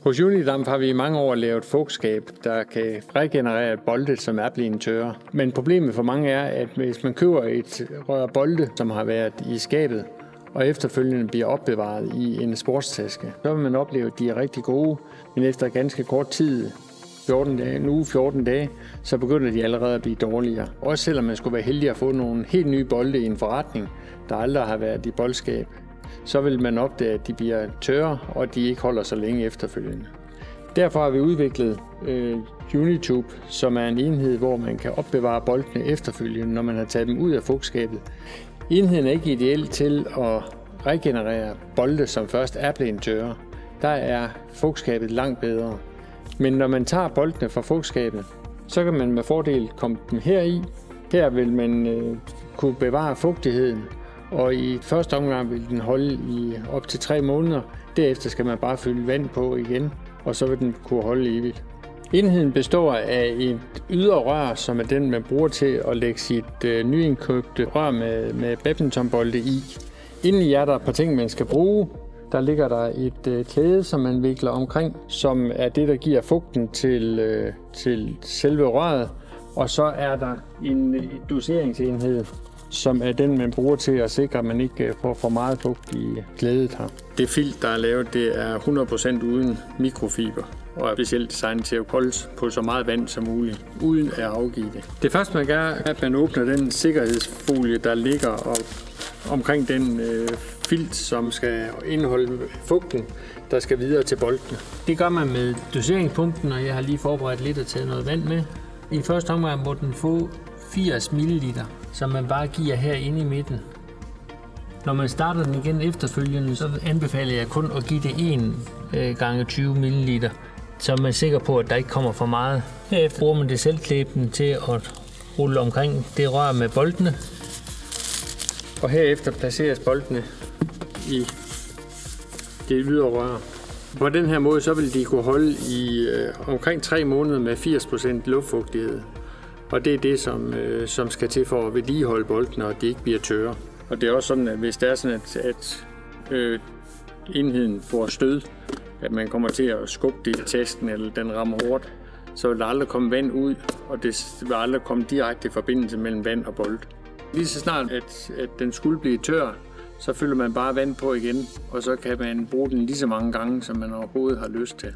Hos Unidamp har vi i mange år lavet fugtskab, der kan regenerere bolde, som er blevet tørre. Men problemet for mange er, at hvis man køber et rør bolde, som har været i skabet, og efterfølgende bliver opbevaret i en sportstaske, så vil man opleve, at de er rigtig gode, men efter ganske kort tid, 14 dage, så begynder de allerede at blive dårligere. Også selvom man skulle være heldig at få nogle helt nye bolde i en forretning, der aldrig har været i boldskab, så vil man opdage, at de bliver tørre, og at de ikke holder så længe efterfølgende. Derfor har vi udviklet Unitube, som er en enhed, hvor man kan opbevare boldene efterfølgende, når man har taget dem ud af fugtskabet. Enheden er ikke ideel til at regenerere bolde, som først er blevet tørre. Der er fugtskabet langt bedre. Men når man tager boldene fra fugtskabet, så kan man med fordel komme dem heri. Her vil man kunne bevare fugtigheden, og i første omgang vil den holde i op til 3 måneder. Derefter skal man bare fylde vand på igen, og så vil den kunne holde evigt. Enheden består af et ydre rør, som er den, man bruger til at lægge sit nyindkøbte rør med badmintonbolde i. Indeni er der et par ting, man skal bruge. Der ligger der et klæde, som man vikler omkring, som er det, der giver fugten til selve røret. Og så er der en doseringsenhed, som er den, man bruger til at sikre, at man ikke får for meget fugt i klædet her. Det filt, der er lavet, det er 100% uden mikrofiber, og er specielt designet til at holdes på så meget vand som muligt, uden at afgive det. Det første, man gør, er, at man åbner den sikkerhedsfolie, der ligger omkring den filt, som skal indeholde fugten, der skal videre til boldene. Det gør man med doseringspumpen, og jeg har lige forberedt lidt og taget noget vand med. I første omgang må den få 80 ml, som man bare giver herinde i midten. Når man starter den igen efterfølgende, så anbefaler jeg kun at give det 1 gange 20 ml, så man er sikker på, at der ikke kommer for meget. Herefter bruger man det selvklæbende til at rulle omkring det rør med boldene. Og herefter placeres boldene i det ydre rør. På den her måde så vil de kunne holde i omkring 3 måneder med 80% luftfugtighed. Og det er det, som skal til for at vedligeholde boldene, og de ikke bliver tørre. Og det er også sådan, at hvis det er sådan, at enheden får stød, at man kommer til at skubbe det i tasken, eller den rammer hårdt, så vil der aldrig komme vand ud, og det vil aldrig komme direkte i forbindelse mellem vand og bold. Lige så snart, at den skulle blive tør, så fylder man bare vand på igen, og så kan man bruge den lige så mange gange, som man overhovedet har lyst til.